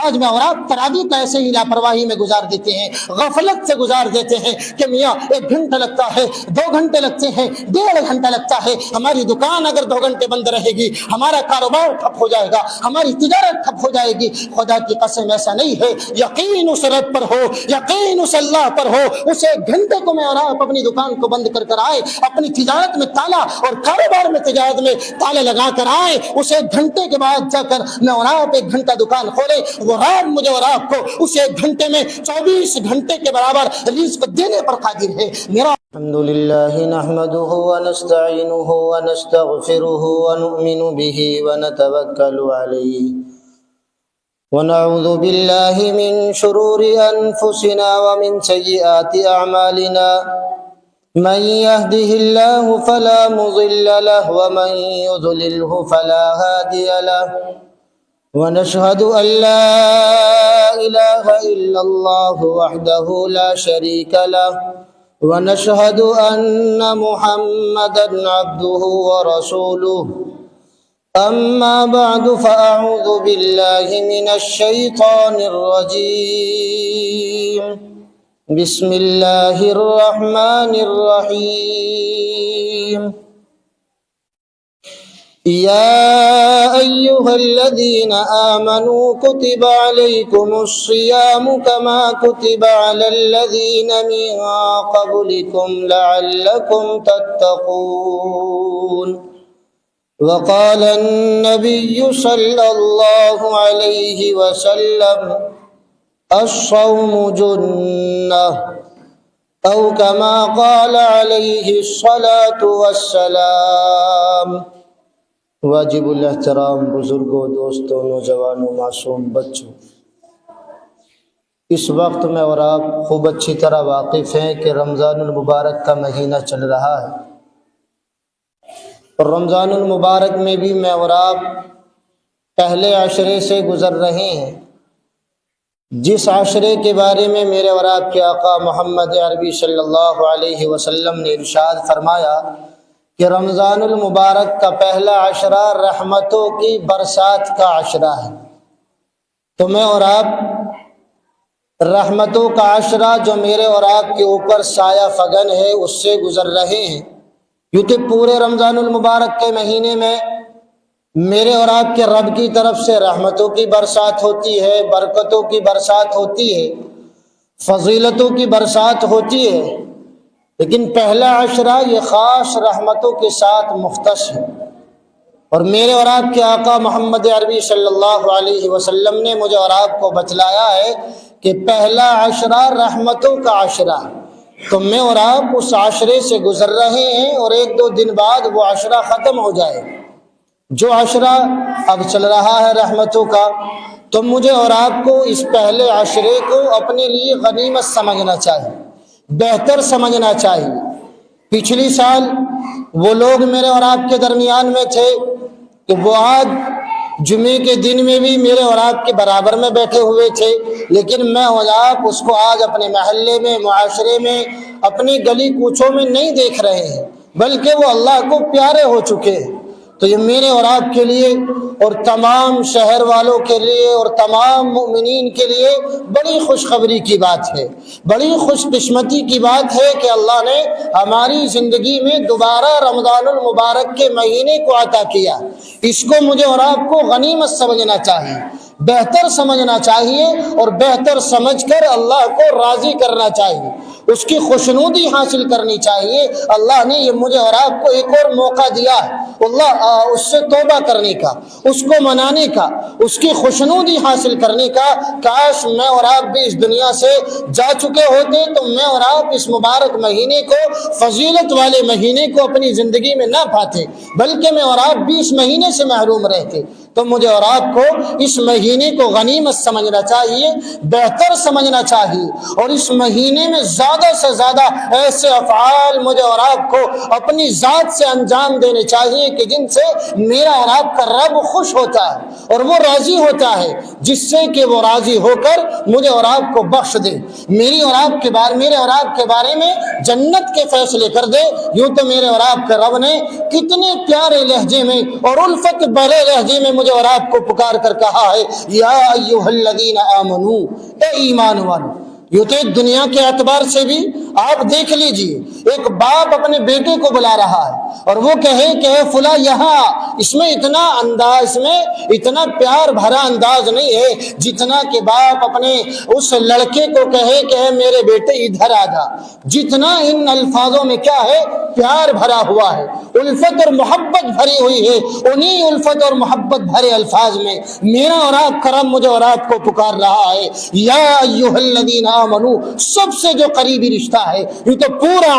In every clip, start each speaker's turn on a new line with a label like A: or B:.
A: آج میں اور آپ تراویح کا ایسے ہی لاپرواہی میں گزار دیتے ہیں، غفلت سے گزار دیتے ہیں کہ میاں 1 گھنٹہ لگتا ہے، 2 گھنٹے لگتے ہیں، 1.5 گھنٹہ لگتا ہے، ہماری دکان اگر 2 گھنٹے بند رہے گی ہمارا کاروبار ٹھپ ہو جائے گا، ہماری تجارت ٹھپ ہو جائے گی۔ خدا کی قسم ایسا نہیں ہے، یقین اس رب پر ہو، یقین اس اللہ پر ہو، اس 1 گھنٹے کو میں اور آپ اپنی دکان کو بند کر کر آئے، اپنی تجارت میں تالا اور کاروبار میں تجارت میں تالے لگا کر آئے، اس 1 گھنٹے کے بعد جا کر میں اور آپ 1 گھنٹہ دکان کھولے، وہ رب مجھے اور آپ کو اس 1 گھنٹے میں 24 گھنٹے کے برابر رزق دینے پر قادر ہے۔ میرا
B: الحمد لله نحمده ونستعينه ونستغفره ونؤمن به ونتوكل عليه ونعوذ بالله من شرور أنفسنا ومن سيئات أعمالنا من يهده الله فلا مضل له ومن يضلله فلا هادي له ونشهد أن لا إله إلا الله وحده لا شريك له ونشهد أن محمدًا عبده ورسوله أما بعد فأعوذ بالله من الشيطان الرجيم بسم الله الرحمن الرحيم يا أيها الذين آمنوا كتب عليكم الصيام كما كتب على الذين من قبلكم لعلكم تتقون وقال النبي صلى الله عليه وسلم الصوم جنة أو كما قال عليه الصلاة والسلام۔ واجب الاحترام بزرگوں، دوستوں، نوجوانوں، معصوم بچوں، اس وقت میں اور آپ خوب اچھی طرح واقف ہیں کہ رمضان المبارک کا مہینہ چل رہا ہے، اور رمضان المبارک میں بھی میں اور آپ پہلے عشرے سے گزر رہے ہیں، جس عشرے کے بارے میں میرے اور آپ کے آقا محمد عربی صلی اللہ علیہ وسلم نے ارشاد فرمایا کہ رمضان المبارک کا پہلا عشرہ رحمتوں کی برسات کا عشرہ ہے۔ تو میں اور آپ رحمتوں کا عشرہ جو میرے اور آپ کے اوپر سایہ فگن ہے اس سے گزر رہے ہیں، کیونکہ پورے رمضان المبارک کے مہینے میں میرے اور آپ کے رب کی طرف سے رحمتوں کی برسات ہوتی ہے، برکتوں کی برسات ہوتی ہے، فضیلتوں کی برسات ہوتی ہے، لیکن پہلا عشرہ یہ خاص رحمتوں کے ساتھ مختص ہے۔ اور میرے اور آپ کے آقا محمد عربی صلی اللہ علیہ وسلم نے مجھے اور آپ کو بتلایا ہے کہ پہلا عشرہ رحمتوں کا عشرہ، تو میں اور آپ اس عشرے سے گزر رہے ہیں، اور 1-2 دن بعد وہ عشرہ ختم ہو جائے۔ جو عشرہ اب چل رہا ہے رحمتوں کا، تو مجھے اور آپ کو اس پہلے عشرے کو اپنے لیے غنیمت سمجھنا چاہیے، بہتر سمجھنا چاہیے۔ پچھلی سال وہ لوگ میرے اور آپ کے درمیان میں تھے کہ وہ آج جمعے کے دن میں بھی میرے اور آپ کے برابر میں بیٹھے ہوئے تھے، لیکن میں اور آپ اس کو آج اپنے محلے میں، معاشرے میں، اپنی گلی کوچوں میں نہیں دیکھ رہے ہیں، بلکہ وہ اللہ کو پیارے ہو چکے ہیں۔ تو یہ میرے اور آپ کے لیے اور تمام شہر والوں کے لیے اور تمام مومنین کے لیے بڑی خوشخبری کی بات ہے، بڑی خوش قسمتی کی بات ہے کہ اللہ نے ہماری زندگی میں دوبارہ رمضان المبارک کے مہینے کو عطا کیا۔ اس کو مجھے اور آپ کو غنیمت سمجھنا چاہیے، بہتر سمجھنا چاہیے، اور بہتر سمجھ کر اللہ کو راضی کرنا چاہیے، اس کی خوشنودی حاصل کرنی چاہیے۔ اللہ نے یہ مجھے اور آپ کو ایک اور موقع دیا ہے، اللہ اس سے توبہ کرنے کا، اس کو منانے کا، اس کی خوشنودی حاصل کرنے کا۔ کاش میں اور آپ بھی اس دنیا سے جا چکے ہوتے تو میں اور آپ اس مبارک مہینے کو، فضیلت والے مہینے کو اپنی زندگی میں نہ پاتے، بلکہ میں اور آپ بھی اس مہینے سے محروم رہتے۔ تو مجھے اور آپ کو اس مہینے کو غنیمت سمجھنا چاہیے، بہتر سمجھنا چاہیے، اور اس مہینے میں زیادہ سے زیادہ ایسے افعال مجھے اور آپ کو اپنی ذات سے انجام دینے چاہیے کہ جن سے میرا اور آپ کا رب خوش ہوتا ہے اور وہ راضی ہوتا ہے، جس سے کہ وہ راضی ہو کر مجھے اور آپ کو بخش دے، میرے اور آپ کے بارے میں جنت کے فیصلے کر دے۔ یوں تو میرے اور آپ کے رب نے کتنے پیارے لہجے میں اور الفت بھرے لہجے میں مجھے مجھے اور آپ کو پکار کر کہا ہے یا ایھا الذین آمنو، اے ایمان والو۔ یہ تو دنیا کے اعتبار سے بھی آپ دیکھ لیجئے، ایک باپ اپنے بیٹے کو بلا رہا ہے اور وہ کہے کہ اے فلاں یہاں، اس میں اتنا انداز، اس میں اتنا پیار بھرا انداز نہیں ہے جتنا کہ باپ اپنے اس لڑکے کو کہے کہ اے میرے بیٹے ادھر آ جا۔ جتنا ان الفاظوں میں کیا ہے، پیار بھرا ہوا ہے، الفت اور محبت بھری ہوئی ہے، انہی الفت اور محبت بھرے الفاظ میں میرا اور آپ کا رب مجھے اور آپ کو پکار رہا ہے یا ایھا الذین آمنو۔ سب سے جو قریبی رشتہ ہے، یہ تو پورے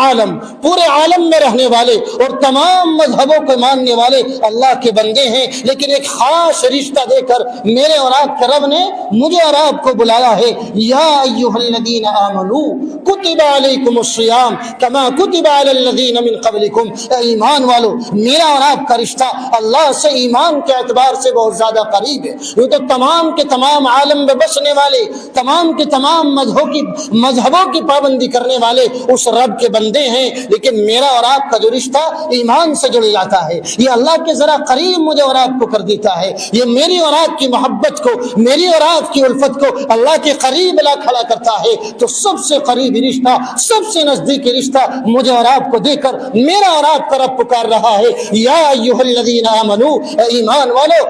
B: عالم میں رہنے والے اور تمام مذہبوں کو ماننے والے اللہ کے بندے ہیں، لیکن ایک خاص رشتہ دے کر میرے اور آپ کے رب نے مجھے اور آپ کو بلایا ہے یا ایھا الذین آمنو کتب علیکم الصیام کما کتب علی الذین من قبلکم۔ اے ایمان والو، میرا اور آپ کا رشتہ اللہ سے ایمان کے اعتبار سے بہت زیادہ قریب ہے۔ یہ تو تمام کے تمام عالم میں بسنے والے، تمام کے تمام مذہبوں کی پابندی کرنے والے اس رب کے بندے ہیں، لیکن میرا اور آپ کا جو رشتہ ایمان سے جڑ جاتا ہے، یہ اللہ کے ذرا قریب مجھے اور آپ کو کر دیتا ہے، یہ میری اور آپ کی محبت کو، میری اور آپ کی الفت کو اللہ کے قریب لا کھڑا کرتا ہے۔ تو سب سے قریبی رشتہ، سب سے نزدیکی رشتہ مجھے اور آپ کو دے کر میرا اور آپ کا رب پکار رہا ہے یا ایھا الذین آمنو، اے ایمان والو،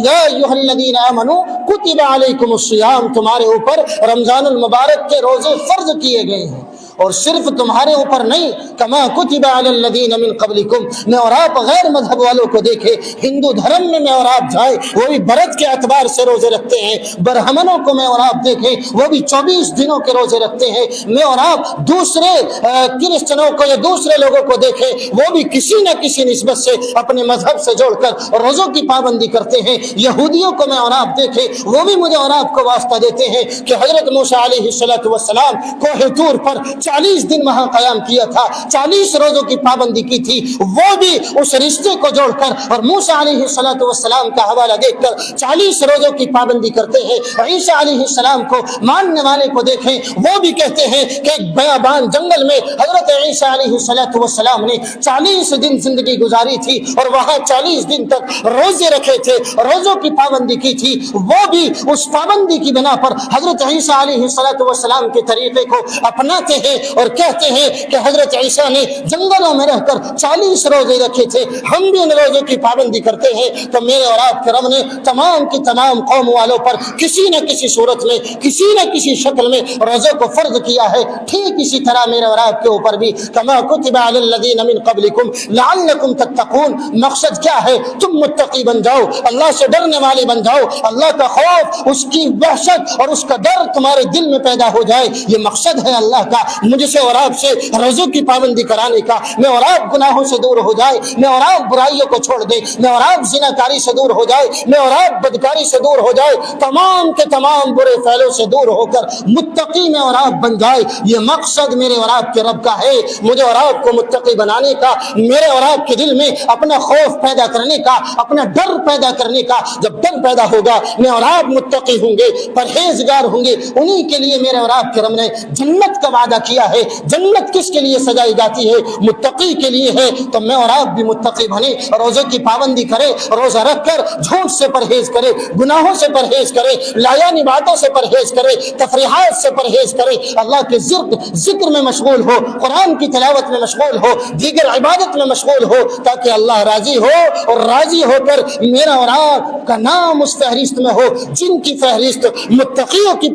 B: یا ایھا الذین آمنو کتب علیکم الصیام، تمہارے اوپر رمضان المبارک کے روزے فرض کیے گئے ہیں، اور صرف تمہارے اوپر نہیں، کما کتب علی الذین من قبلکم۔ میں اور آپ غیر مذہب والوں کو دیکھے، ہندو دھرم میں اور آپ جائیں وہ بھی برت کے اعتبار سے روزے رکھتے ہیں، برہمنوں کو میں اور آپ دیکھیں وہ بھی 24 دنوں کے روزے رکھتے ہیں، میں اور آپ دوسرے کرسچنوں کو یا دوسرے لوگوں کو دیکھیں وہ بھی کسی نہ کسی نسبت سے اپنے مذہب سے جوڑ کر روزوں کی پابندی کرتے ہیں، یہودیوں کو میں اور آپ دیکھیں وہ بھی مجھے اور آپ کو واسطہ دیتے ہیں کہ حضرت موسیٰ علیہ السلام کوہ طور پر 40 دن وہاں قیام کیا تھا، 40 روزوں کی پابندی کی تھی، وہ بھی اس رشتے کو جوڑ کر اور موسیٰ علیہ السلام کا حوالہ دیکھ کر 40 روزوں کی پابندی کرتے ہیں۔ عیسیٰ علیہ السلام کو ماننے والے کو دیکھیں وہ بھی کہتے ہیں کہ ایک بیابان جنگل میں حضرت عیسیٰ علیہ السلام نے 40 دن زندگی گزاری تھی اور وہاں 40 دن تک روزے رکھے تھے، روزوں کی پابندی کی تھی، وہ بھی اس پابندی کی بنا پر حضرت عیسیٰ علیہ السلام کے طریقے کو اپناتے ہیں اور کہتے ہیں کہ حضرت عیسیٰ نے جنگلوں میں رہ کر 40 روزے رکھے تھے، ہم بھی ان روزوں کی پابندی کرتے ہیں۔ تو میرے اور آپ کے رب نے تمام کی تمام قوم والوں پر کسی نہ کسی صورت میں، کسی نہ کسی شکل میں روزوں کو فرض کیا ہے، ٹھیک اسی طرح میرے اور آپ کے اوپر بھی کما کتب علی الذین من قبلکم لعلکم تتقون۔ مقصد کیا ہے؟ تم متقی بن جاؤ، اللہ سے ڈرنے والے بن جاؤ، اللہ کا خوف، اس کی وحشت اور اس کا ڈر تمہارے دل میں پیدا ہو جائے، یہ مقصد ہے اللہ کا مجھ سے اور آپ سے روزوں کی پابندی کرانے کا۔ میں اور آپ گناہوں سے دور ہو جائے، میں اور آپ برائیوں کو چھوڑ دے، میں اور آپ زناکاری سے دور ہو جائے، میں اور آپ بدکاری سے دور ہو جائے، تمام کے تمام برے فعلوں سے دور ہو کر متقی میں اور آپ بن جائے، یہ مقصد میرے اور آپ کے رب کا ہے، مجھے اور آپ کو متقی بنانے کا، میرے اور آپ کے دل میں اپنا خوف پیدا کرنے کا، اپنا ڈر پیدا کرنے کا۔ جب ڈر پیدا ہوگا میں اور آپ متقی ہوں گے، پرہیزگار ہوں گے، انہی کے لیے میرے اور آپ کے رب نے جنت کا وعدہ کیا ہے۔ جنت کس کے لیے سجائی جاتی ہے؟ متقی کے لیے ہے۔ تو میں اور آپ بھی متقی بنے، روزے کی پابندی کرے، روزہ رکھ کر جھوٹ سے پرہیز کرے، گناہوں سے پرہیز کرے، لایانی باتوں سے پرہیز کرے، تفریحات سے پرہیز کرے، اللہ کے ذکر میں مشغول ہو، قرآن کی تلاوت میں مشغول ہو، دیگر عبادت میں مشغول ہو، تاکہ اللہ راضی ہو اور راضی ہو کر میرا اور آپ کا نام اس فہرست میں ہو جن کی فہرست متقیوں کی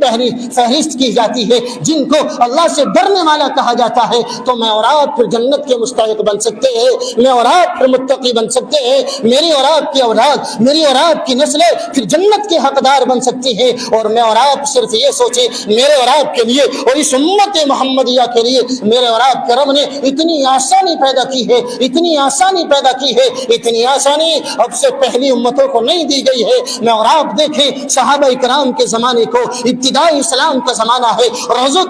B: فہرست کی جاتی ہے، جن کو اللہ سے ڈرنے والا کہا جاتا ہے۔ تو میں اور آپ پھر جنت کے مستحق بن سکتے ہیں، میں اور آپ پھر متقی بن سکتے ہیں، میری اور آپ کی اولاد، میری اور آپ کی نسلیں پھر جنت کے حقدار بن سکتی ہیں۔ اور میں اور آپ صرف یہ سوچیں، میرے اور آپ کے لیے اور اس امت محمدیہ کے لیے میرے اور آپ کے رب نے اتنی آسانی پیدا کی ہے، اتنی آسانی پیدا کی ہے، اتنی آسانی اب سے پہلی امتوں کو نہیں دی گئی ہے۔ میں اور آپ دیکھیں صحابہ کرام کے زمانے کو، ابتدائی اسلام کا زمانہ ہے، روزوں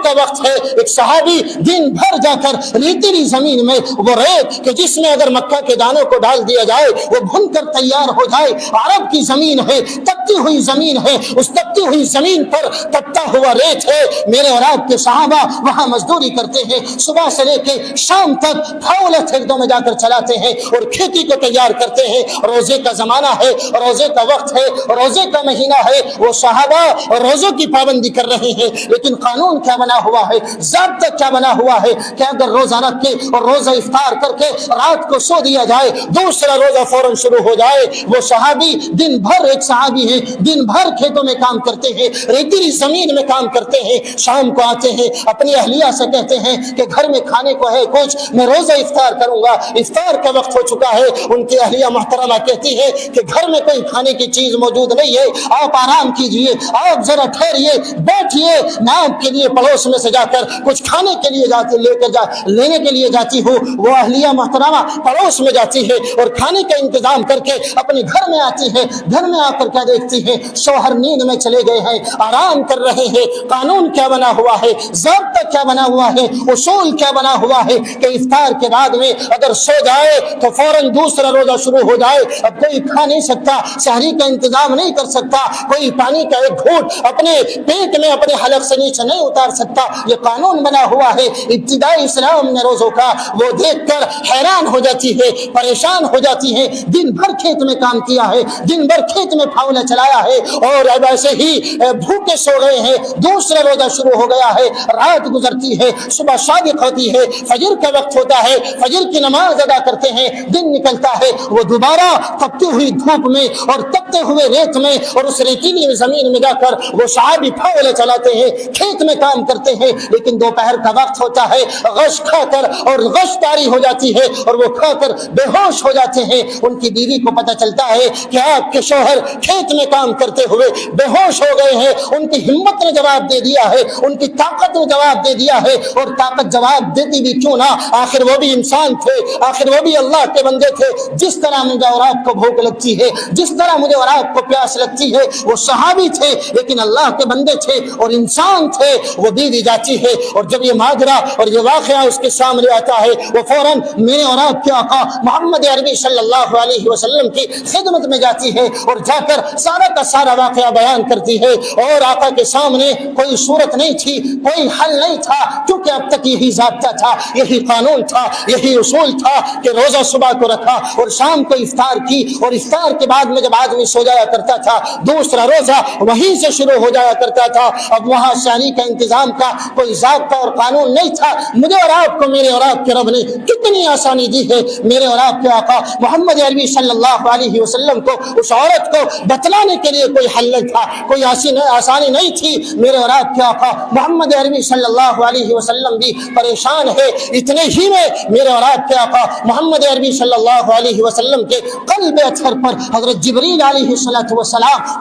B: کا
A: وقت ہے، ایک صحابی دن بھر جا کر ریتیلی زمین میں وہ ریت کہ جس میں اگر مکہ کے دانوں کو ڈال دیا جائے وہ بھن کر تیار ہو جائے، عرب کی زمین ہے، تپتی ہوئی زمین ہے، اس تپتی ہوئی زمین پر تپتا ہوا ریت ہے، میرے اور آپ کے صحابہ وہاں مزدوری کرتے ہیں، صبح سے لے کے شام تک پھاولے کھیتوں میں جا کر چلاتے ہیں اور کھیتی کو تیار کرتے ہیں۔ روزے کا زمانہ ہے، روزے کا وقت ہے، روزے کا مہینہ ہے، وہ صحابہ روزوں کی پابندی کر رہے ہیں، لیکن قانون کیا بنا ہوا ہے، ضابطہ کیا بنا ہوا ہے کہ اگر روزہ رکھ کے اور روزہ افطار کر کے رات کو سو دیا جائے، دوسرا روزہ فوراً شروع ہو جائے۔ وہ صحابی دن بھر، ایک صحابی ہیں، دن بھر کھیتوں میں کام کرتے ہیں، ریتیلی زمین میں کام کرتے ہیں، شام کو آتے ہیں، اپنی اہلیہ سے کہتے ہیں کہ گھر میں کھانے کو ہے کچھ، میں روزہ افطار کروں گا، افطار کا وقت ہو چکا ہے۔ ان کی اہلیہ محترمہ کہتی ہے کہ گھر میں کوئی کھانے کی چیز موجود نہیں ہے، آپ آرام کیجئے، آپ ذرا ٹھہریے، بیٹھیے، میں آپ کے لیے پڑوس میں سے جا کر کچھ کھانے کے لیے لینے کے لیے جاتی ہوں۔ وہ اہلیہ محترمہ پڑوس میں جاتی ہے اور کھانے کا انتظام کر کے اپنے گھر میں آتی ہے، گھر میں آ کر کیا دیکھتی ہے، شوہر نیند میں چلے گئے ہیں، آرام کر رہے ہیں۔ قانون کیا بنا ہوا ہے، ضابطہ کیا بنا ہوا ہے، اصول کیا بنا ہوا ہے کہ افطار کے بعد میں اگر سو جائے تو فوراً دوسرا روزہ شروع ہو جائے۔ اب کوئی کھا نہیں سکتا، سحری کا انتظام نہیں کر سکتا، کوئی پانی کا ایک گھونٹ اپنے پیٹ میں اپنے حلق سے نیچے نہیں اتار سکتا، یہ قانون بنا ہوا ہے۔ ابتدائی اسلام نے روزوں کا وہ دیکھ کر حیران ہو جاتی ہے، پریشان ہو جاتی ہے، دن بھر کھیت میں کام کیا ہے، دن بھر کھیت میں پھاولا چلایا ہے اور اب ایسے ہی بھوکے سو گئے ہیں، دوسرا روزہ شروع ہو گیا ہے، رات گزرتی ہے، صبح صادق ہوتی ہے، فجر کا وقت ہوتا ہے، فجر کی نماز ادا کرتے ہیں، دن نکلتا ہے، وہ دوبارہ تپتی ہوئی دھوپ میں اور تپتے ہوئے ریت میں اور اس ریتیلی زمین میں جا کر وہ صحابی پھاولے چلاتے ہیں، کھیت میں کام کرتے ہیں، لیکن دوپہر کا وقت ہوتا ہے، غش کھا کر اور غش طاری ہو جاتی ہے اور وہ کھا کر بے ہوش ہو جاتے ہیں۔ ان کی بیوی کو پتہ چلتا ہے کہ آپ کے شوہر کھیت میں کام کرتے ہوئے بے ہوش ہو گئے ہیں۔ ان کی ہمت نے جواب دے دیا ہے، ان کی طاقت نے جواب دے دیا ہے، اور طاقت جواب دیتی بھی کیوں نہ، آخر وہ بھی انسان تھے، آخر وہ بھی اللہ کے بندے تھے۔ جس طرح مجھے اور آپ کو بھوک لگتی ہے، جس طرح مجھے اور آپ کو پیاس لگتی ہے، وہ صحابی تھے لیکن اللہ کے بندے تھے اور انسان تھے۔ وہ بیوی جاتی ہے اور جب یہ ماجرا اور یہ واقعہ اس کے سامنے آتا ہے، وہ فوراً میرے اور آپ کے آقا محمد عربی صلی اللہ علیہ وسلم کی خدمت میں جاتی ہے اور جا کر سارا کا سارا واقعہ بیان کرتی ہے، اور آقا کے سامنے کوئی صورت نہیں تھی، کوئی حل نہیں تھا، کیونکہ اب تک یہی ضابطہ تھا، یہی قانون تھا، یہی اصول تھا کہ روزہ صبح کو رکھا اور شام کو افطار کی، اور افطار کے بعد میں جب آدمی سو جایا کرتا تھا دوسرا روزہ وہیں سے شروع ہو جایا کرتا تھا۔ اب وہاں سحری کا انتظام کا کوئی ضابطہ اور قانون نہیں تھا۔ مجھے اور آپ کو میرے اور آپ کے رب نے کتنی آسانی دی ہے، میرے اور آپ کے آقا محمد عربی صلی اللہ علیہ وسلم کو اس عورت کو بتلانے کے لیے کوئی حل نہیں تھا، کوئی آسانی نہیں تھی۔ میرے اور آپ کے آقا محمد عربی صلی اللہ علیہ وسلم بھی پریشان ہے۔ اتنے ہی میں میرے اور آپ کے آقا محمد عربی صلی اللہ علیہ وسلم کے قلب اطہر پر حضرت جبریل علیہ السلام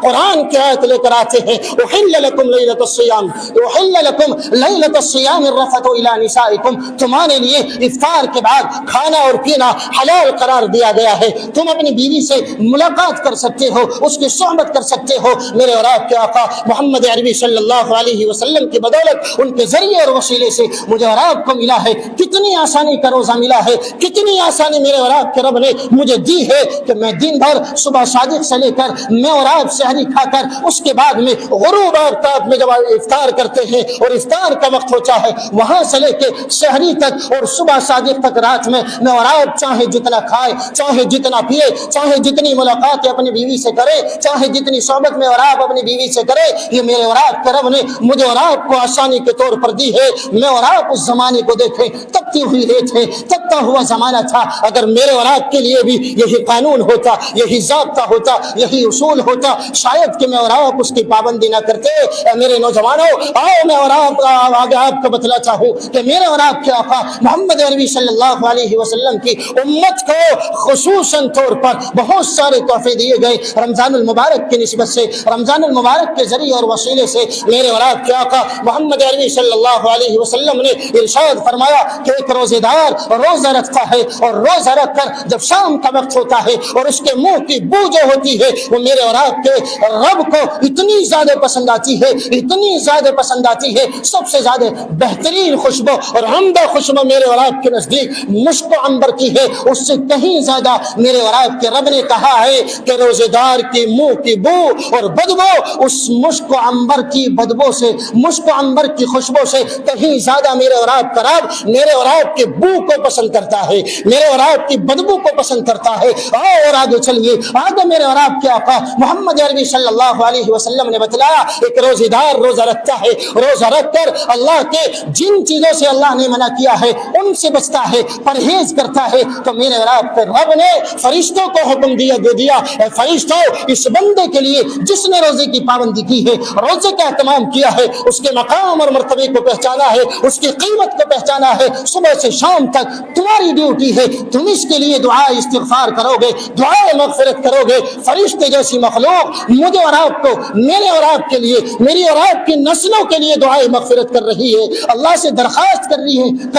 A: قرآن کی آیت لے کر آتے ہیں، احل لکم لیلۃ الصیام، احل لکم لیلۃ الصیام الرفث الی نسائکم، تمہارے لیے افطار کے بعد کھانا اور پینا حلال قرار دیا گیا ہے، تم اپنی بیوی سے ملاقات کر سکتے ہو، اس کی صحبت کر سکتے ہو۔ میرے اور آپ کے آقا محمد عربی صلی اللہ علیہ وسلم کی بدولت، ان کے ذریعے اور وسیلے سے مجھے اور آپ کو ملا ہے، کتنی آسانی کا روزہ ملا ہے، کتنی آسانی میرے اور آپ کے رب نے مجھے دی ہے کہ میں دن بھر صبح صادق سے لے کر میں اور آپ سحری کھا کر اس کے بعد میں غروب آفتاب میں جب افطار کرتے ہیں اور افطار کا وقت ہوتا ہے، وہاں سے لے کے سحری تک اور صبح صادق تک رات میں اور آپ چاہے جتنا کھائے، چاہے جتنا پیے، چاہے جتنی ملاقاتیں اپنی بیوی سے کرے، چاہے جتنی صحبت میں اور آپ اپنی بیوی سے کرے، یہ میرے اور آپ کے رب نے مجھے اور آپ کو آسانی کے طور پر دی ہے۔ میں اور آپ اس زمانے کو دیکھیں، تپتی ہوئی ریت ہے، تپتا ہوا زمانہ تھا، اگر میرے اور آپ کے لیے بھی یہی قانون ہوتا، یہی ضابطہ ہوتا، یہی اصول ہوتا، شاید کہ میں اور آپ اس کی پابندی نہ کرتے۔ میرے نوجوانوں، آؤ میں اور آپ آگے آپ کو بتلا چاہوں کہ میرے اور آپ کے آقا محمد عربی صلی اللہ علیہ وسلم کی امت کو خصوصاً طور پر بہت سارے تحفے دیے گئے رمضان المبارک کی نسبت سے، رمضان المبارک کے ذریعے اور وسیلے سے میرے اور آپ کے آقا محمد عربی صلی اللہ علیہ وسلم نے ارشاد فرمایا کہ ایک روزے دار روزہ رکھتا ہے اور روزہ رکھ کر جب شام کا وقت ہوتا ہے اور اس کے منہ کی بو جو ہوتی ہے وہ میرے اور آپ کے رب کو اتنی زیادہ پسند آتی ہے، اتنی زیادہ پسند آتی ہے، سب سے زیادہ بہترین خوشبو اور عمدہ خوشبو میرے اور آپ کے نزدیک مشک و عنبر کی ہے، اس سے کہیں زیادہ میرے اور آپ کے رب نے کہا ہے کہ روزے دار کے منہ کی بو اور بدبو اس مشک و عنبر کی بدبو سے، مشک و عنبر کی خوشبو سے کہیں زیادہ میرے اور آپ کا رب میرے اور آپ کے بو کو پسند کرتا ہے، میرے اور آپ کی بدبو کو پسند کرتا ہے۔ اور آگے چلیے، آگے میرے اور آپ کے آقا محمد عربی صلی اللہ علیہ وسلم نے بتلایا ایک روزے دار روزہ رکھتا ہے، روزہ رکھ کر اللہ کے جن چیزوں سے اللہ نے منع کیا ہے ان سے بچتا ہے، پرہیز کرتا ہے، تو میرے اور آپ کے رب نے فرشتوں کو حکم دے دیا اے فرشتوں، اس بندے کے لیے جس نے روزے کی پابندی کی ہے، روزے کا اہتمام کیا ہے، اس کے مقام اور مرتبے کو پہچانا ہے، اس کی قیمت کو پہچانا ہے، صبح سے شام تک تمہاری ڈیوٹی ہے، تم اس کے لیے دعا استغفار کرو گے، دعائے مغفرت کرو گے۔ فرشتے جیسی مخلوق مجھے اور آپ کو، میرے اور آپ کے لیے، میری اور آپ کی نسلوں کے لیے دعائے مغفرت کر رہی ہے، اللہ سے درخواست کر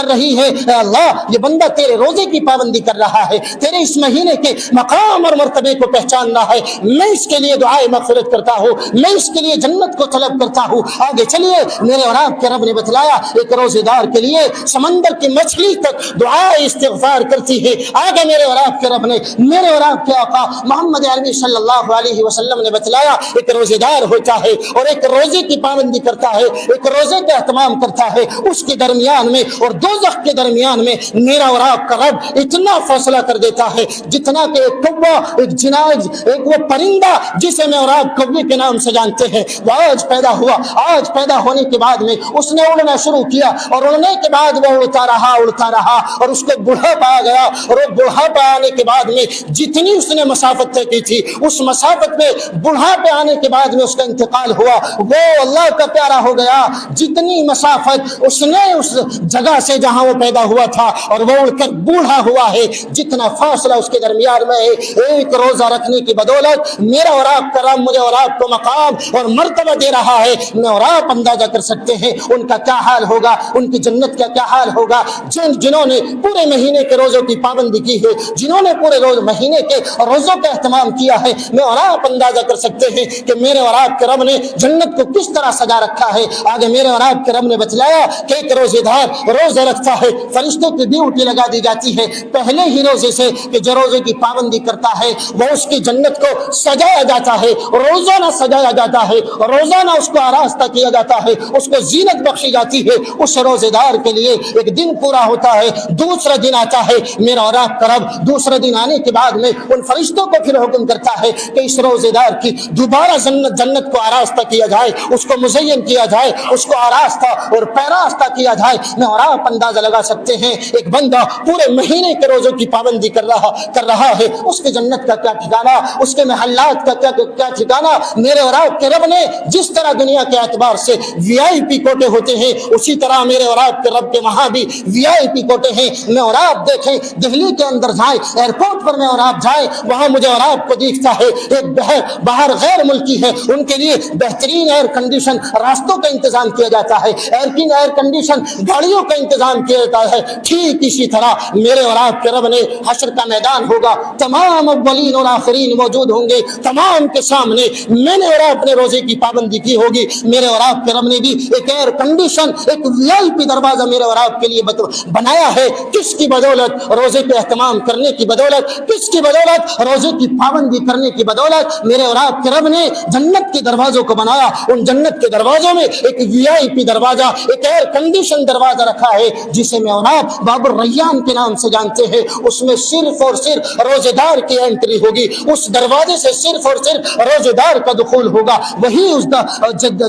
A: رہی ہے اے اللہ یہ بندہ تیرے روزے کی پابندی کر رہا ہے، تیرے اس مہینے کے مقام اور مرتبے کو پہچان رہا ہے، میں اس کے لیے دعائے مغفرت کرتا ہوں، میں اس کے لیے جنت کو طلب کرتا ہوں۔ آگے چلیے، میرے اور آپ کے رب نے بتلایا ایک روزے دار کے لیے سمندر کی مچھلی تک دعائے استغفار کرتی ہے۔ آگے میرے اور آپ کے رب نے، میرے اور آپ کے آقا محمد عربی صلی اللہ علیہ وسلم نے بتلایا ایک روزے دار ہوتا ہے اور ایک روزے کی پابندی کرتا ہے، ایک روزے کا اہتمام کرتا ہے، اس کے درمیان میں اور دوزخ کے درمیان میں میرا اور آپ کا رب اتنا فیصلہ کر دیتا ہے جتنا کہ ایک کوا، ایک جناز، ایک وہ پرندہ جسے میں اور آپ کوے کے نام سے جانتے ہیں، وہ آج پیدا ہوا، آج پیدا ہونے کے بعد میں اس نے اڑنا شروع کیا اور اڑنے کے بعد وہ اڑتا رہا اور اس کو بڑھاپا آ گیا، اور وہ بڑھاپا آنے کے بعد میں جتنی اس نے مسافت طے کی تھی اس مسافت میں بڑھاپے آنے کے بعد میں اس کا انتقال ہوا، وہ اللہ کا پیارا ہو گیا۔ جتنی مسافت اس نے اس جگہ سے جہاں وہ پیدا ہوا تھا اور وہ اڑ کر بوڑھا ہوا ہے، جتنا فاصلہ اس کے درمیان میں ہے، ایک روزہ رکھنے کی بدولت میرا اور آپ کا رب مجھے اور آپ کو مقام اور مرتبہ دے رہا ہے۔ میں اور آپ اندازہ کر سکتے ہیں ان کا کیا حال ہوگا، ان کی جنت کا کیا حال ہوگا، جنہوں نے پورے مہینے کے روزوں کی پابندی کی ہے، جنہوں نے پورے مہینے کے روزوں کا اہتمام کیا ہے۔ میں اور آپ اندازہ کر سکتے ہیں کہ میرے اور آپ کے رب نے جنت کو کس طرح سجا رکھا ہے۔ آگے میرے اور آپ کے رب نے بتلایا کہ ایک روزے دار روزہ رکھتا ہے، فرشتوں کی ڈیوٹی لگا دی جاتی ہے پہلے ہی روزے سے کہ جو روزے کی پابندی کرتا ہے وہ اس کی جنت کو سجایا جاتا ہے، روزانہ سجایا جاتا ہے، روزانہ اس کو آراستہ کیا جاتا ہے، اس کو زینت بخشی جاتی ہے۔ اس روزے دار کے لیے ایک دن پورا ہوتا ہے، دوسرا دن آتا ہے، میرا اور آپ کا رب دوسرے دن آنے کے بعد میں ان فرشتوں کو پھر حکم کرتا ہے کہ اس روزے دار کی دوبارہ جنت کو آراستہ کیا جائے، اس کو مزین کیا جائے، اس کو آراستہ اور پیراستہ کیا جائے۔ میں اور آپ اندازہ لگا سکتے ہیں ایک بندہ پورے مہینے کے روزوں کی پابندی کر رہا ہے، اس کے جنت کا کیا ٹھکانہ، اس کے محلات کا کیا ٹھکانہ۔ میرے اور آپ کے رب نے جس طرح دنیا کے اعتبار سے VIP کوٹے ہوتے ہیں اسی طرح میرے اور آپ کے رب کے وہاں بھی VIP کوٹے ہیں۔ میں اور آپ دیکھیں دہلی کے اندر جائیں، ایئرپورٹ پر میں اور آپ جائیں، وہاں مجھے اور آپ کو دیکھتا ہے ایک باہر غیر ملکی ہے، ان کے لیے بہترین ایئر کنڈیشن راستوں کا انتظام کیا جاتا ہے، ایئر کنڈیشن گاڑیوں کا انتظام کیا جاتا ہے۔ ٹھیک اسی طرح میرے اور آپ کے رب نے حشر کا میدان ہوگا، تمام اولین اور آخرین موجود ہوں گے، تمام کے سامنے میں نے اور آپ نے روزے کی پابندی کی ہوگی۔ میرے اور آپ کے رب نے بھی ایک ایئر کنڈیشن، ایک VIP دروازہ میرے اور آپ کے لیے بنایا ہے۔ کس کی بدولت؟ روزے پہ اہتمام کرنے کی بدولت۔ کس کی بدولت؟ روزے کی پابندی کرنے کی بدولت میرے اور آپ کے رب نے جنت کے دروازوں کو بنایا۔ ان جنت کے دروازوں میں ایک VIP دروازہ، ایک ایئر کنڈیشن دروازہ رکھا ہے جسے میں اور آپ باب الریان کے نام سے جانتے ہیں۔ اس میں صرف اور صرف روزے دار کی انٹری ہوگی، اس دروازے سے صرف اور صرف روزے دار کا دخول ہوگا، وہی اس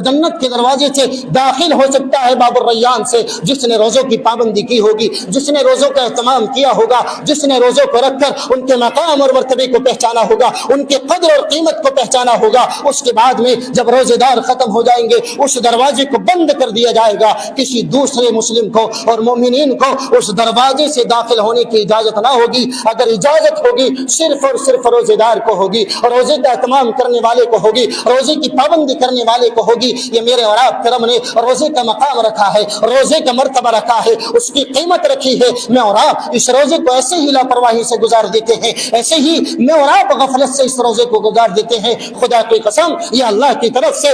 A: جنت کے دروازے سے داخل ہو سکتا ہے باب الریان سے جس نے روزوں کی پابندی کی ہوگی، جس نے روزوں کا اہتمام کیا ہوگا، جس نے روزوں کو رکھ کر ان کے مقام اور مرتبے کو پہچانا ہوگا، ان کے قدر اور قیمت کو پہچانا ہوگا۔ اس کے بعد میں جب روزے دار ختم ہو جائیں گے اس دروازے کو بند کر دیا جائے گا، کسی دوسرے مسلم کو اور مومنین کو اس دروازے سے داخل ہونے کی اجازت نہ ہوگی۔ اگر اجازت ہوگی صرف اور صرف روزے دار کو ہوگی، روزے کا اہتمام کرنے والے کو ہوگی، روزے کی پابندی کرنے والے کو ہوگی۔ یہ میرے اور آپ کے رب نے روزے کا مقام رکھا ہے، روزے کا مرتبہ رکھا ہے، اس کی قیمت رکھی ہے۔ میں اور آپ اس روزے کو ایسے ہی لاپرواہی سے گزار دیتے ہیں، ایسے ہی میں اور آپ غفلت سے اس روزے کو گزار دیتے ہیں۔ خدا کی قسم یہ اللہ کی طرف سے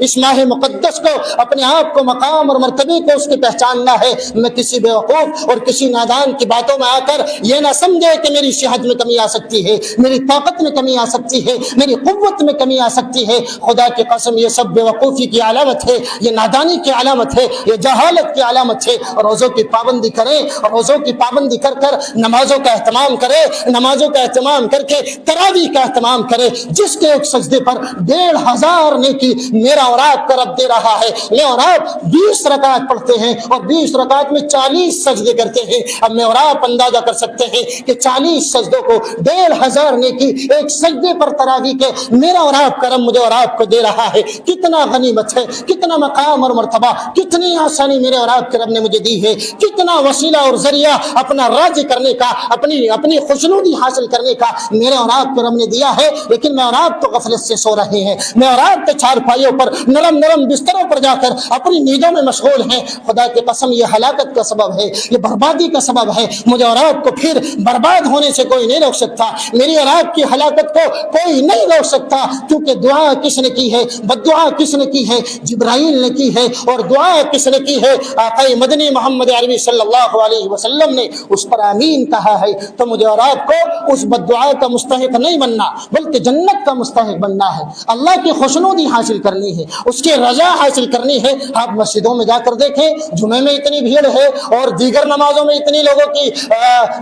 A: اس ماہ مقدس کو اپنے آپ کو مقام اور مرتبے کو اس کی پہچاننا ہے۔ میں کسی بیوقوف اور کسی نادان کی باتوں میں آ کر یہ نہ سمجھے کہ میری صحت میں کمی آ سکتی ہے، میری طاقت میں کمی آ سکتی ہے، میری قوت میں کمی آ سکتی ہے۔ خدا کی قسم یہ سب بیوقوفی کی علامت ہے، یہ نادانی کی علامت ہے، یہ جہالت کی علامت ہے۔ روزوں کی پابندی کریں، روزوں کی پابندی کر کر نمازوں کا اہتمام کرے، نمازوں کا اہتمام کر کے تراویح کا اہتمام کرے، جس کے ایک سجدے پر 1500 نیکی میرا اور آپ کا رب دے رہا ہے۔ میں اور آپ 20 رکعت پڑھتے ہیں اور 20 رکعت میں 40 سجدے کرتے ہیں۔ اب میں اور آپ اندازہ کر سکتے ہیں کہ 40 سجدوں کو 1500 نیکی ایک سجدے پر تراویح کے میرا اور آپ کا رب مجھے اور آپ کو دے رہا ہے۔ کتنا غنیمت ہے، کتنا مقام اور مرتبہ، کتنی آسانی میرے اور آپ کے رب نے مجھے دی ہے، کتنا وسیلہ اور ذریعہ اپنا راضی کرنے کا، اپنی خوشنودی حاصل کرنے کا میرے اور آپ کے رب نے دیا ہے۔ لیکن میں اور آپ تو غفلت سے سو رہے ہیں، میں اور آپ تو چارپائیوں پر نرم نرم بستروں پر جا کر اپنی نیندوں میں مشغول ہیں۔ خدا کی قسم یہ ہلاکت کا سبب ہے، یہ بربادی کا سبب ہے۔ مجھے اور آپ کو پھر برباد ہونے سے کوئی نہیں روک سکتا، میری اور آپ کی ہلاکت کو کوئی نہیں روک سکتا، کیونکہ دعا کس نے کی ہے، بد دعا کس نے کی ہے، جبرائیل نے کی ہے، اور دعا کس نے کی ہے، آقا مدنی محمد عربی صلی اللہ علیہ وسلم نے اس پر آمین کہا ہے۔ تو مجھے اور آپ کو اس بد دعا کا مستحق نہیں بننا بلکہ جنت کا مستحق بننا ہے، اللہ کی خوشنودی حاصل کرنی ہے، اس کی رضا حاصل کرنی ہے۔ آپ مسجدوں میں جا کر دیکھیں، جمعے میں اتنی بھیڑ ہے اور دیگر نمازوں میں اتنی لوگوں کی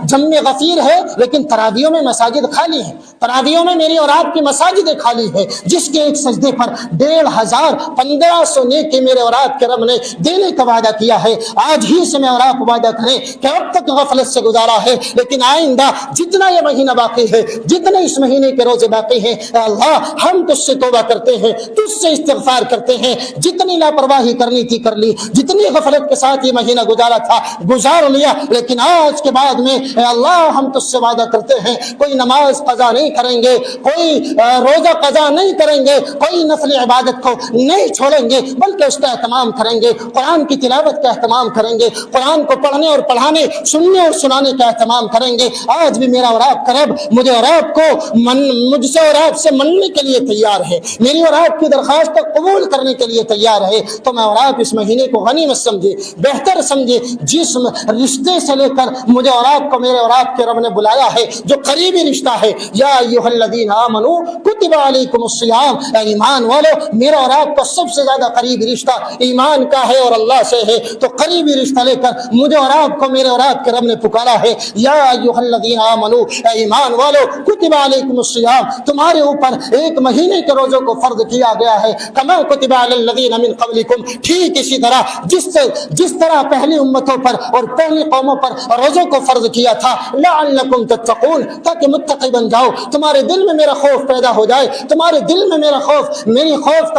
A: جم غفیر ہے، لیکن تراویحوں میں مساجد خالی ہیں، تراویحوں میں میری اور آپ کی مساجد خالی ہے، جس کے ایک سجدے پر 1500 نیکی میرے اور آپ کے رب نے دینے کا وعدہ کیا ہے۔ آج ہی سے میں اور آپ وعدہ کریں کہ اب تک غفلت سے گزارا ہے، لیکن آئندہ جتنا یہ مہینہ باقی ہے، جتنے اس مہینے کے روزے باقی ہیں، اے اللہ ہم تجھ سے توبہ کرتے ہیں، تجھ سے استغفار کرتے ہیں، جتنی لاپرواہی کرنی تھی کر لی، جتنی غفلت کے ساتھ یہ مہینہ گزارا تھا گزار لیا، لیکن آج کے بعد میں اے اللہ ہم تجھ سے وعدہ کرتے ہیں کوئی نماز قضا نہیں کریں گے، کوئی روزہ قضا نہیں کریں گے، کوئی نفل عبادت کو نہیں چھوڑیں گے، بلکہ اس کا اہتمام کریں گے، قرآن کی تلاوت کا اہتمام کریں گے، قرآن کو پڑھنے اور پڑھانے، سننے اور سنانے کا اہتمام کریں گے۔ آج بھی میرا اور آپ کا رب مجھے اور آپ کو مجھ سے اور آپ سے مننے کے لیے تیار ہے، میری اور آپ کی درخواست کو قبول کرنے کے لیے تیار ہے۔ تو میں اور آپ اس مہینے کو غنیمت سمجھے، بہتر سمجھے، جس رشتے سے لے کر مجھے اور آپ کو میرے اور آپ کے رب نے بلایا ہے، جو قریبی رشتہ ہے، یا ایھا الذین آمنوا کتب علیکم الصیام، اے ایمان والو میرا اور آپ کا سب سے زیادہ قریبی رشتہ ایمان کا ہے اور اللہ سے ہے، تو قریبی رشتہ لے کر مجھے اور آپ کو میرے اور آپ کے رب نے پکارا ہے، یا ایھا الذین آمنوا، اے ایمان والو کتب علیکم الصیام، تمہارے اوپر ایک مہینے کے روزوں کو فرض کیا گیا ہے، کما کتب علی الذین من قبلکم، ٹھیک اسی طرح جس طرح پہلی امتوں پر اور پہلی قوموں پر روزوں کو فرض کیا تھا، لعلکم تتقون، تاکہ متقی بن جاؤ، تمہارے دل میں میرا خوف پیدا ہو جائے، تمہارے دل میں میری خوف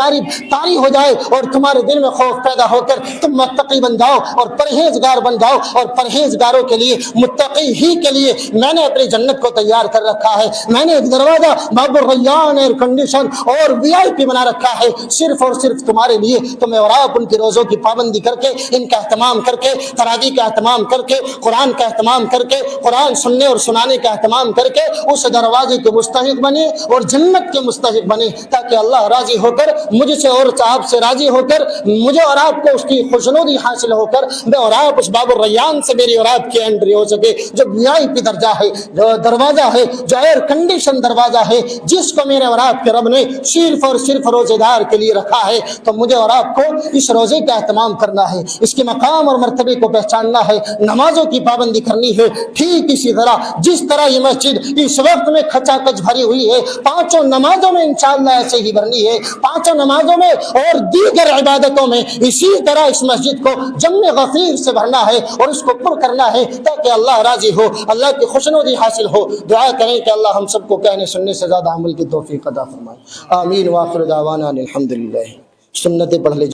A: طاری ہو جائے، اور تمہارے دل میں خوف پیدا ہو کر تم متقی بن جاؤ اور پرہیزگار بن جاؤ، اور پرہیزگاروں کے لیے، متقی ہی کے لیے میں نے اپنی جنت کو تیار کر رکھا ہے، میں نے ایک دروازہ باب الریان ایئر کنڈیشن اور VIP بنا رکھا ہے صرف اور صرف تمہارے لیے۔ تو میں اور آپ ان کی روزوں کی پابندی کر کے، ان کا اہتمام کر کے، تراویح کا اہتمام کر کے، قرآن کا اہتمام کر کے، قرآن سننے اور سنانے کا اہتمام کر کے اس دروازے کے مستحق بنے اور جنت کے مستحق بنے، تاکہ اللہ راضی ہو کر مجھ سے اور آپ سے راضی ہو کر مجھے اور آپ کو اس کی خوشنودی حاصل ہو کر میں اور آپ اس باب الریان سے میری اور آپ کی انٹری ہو سکے، جو VIP درجہ ہے، جو دروازہ ہے، جو ایئر کنڈیشن دروازہ ہے، جس کو میرے اور آپ کے رب نے صرف اور صرف روزے دار کے لیے رکھا ہے۔ تو مجھے اور آپ کو اس روزے کا اہتمام کرنا ہے، اس کے مقام اور مرتبے کو پہچاننا ہے، نمازوں کی پابندی کرنی ہے، ٹھیک اسی طرح جس طرح یہ مسجد اس وقت میں کھچا کچ بھری ہوئی ہے، 5 نمازوں میں انشاءاللہ ایسے ہی بھرنی ہے، 5 نمازوں میں اور دیگر عبادتوں میں اسی طرح اس مسجد کو جم غفیر سے بھرنا ہے اور اس کو پر کرنا ہے، تاکہ اللہ راضی ہو، اللہ کی خوشنودی حاصل ہو۔ دعا کریں کہ اللہ ہم سب کو کہنے سننے سے زیادہ عمل کی توفیق عطا فرمائے، آمین۔ وآخر دعوانا الحمدللہ۔ سنتیں پڑھ لے۔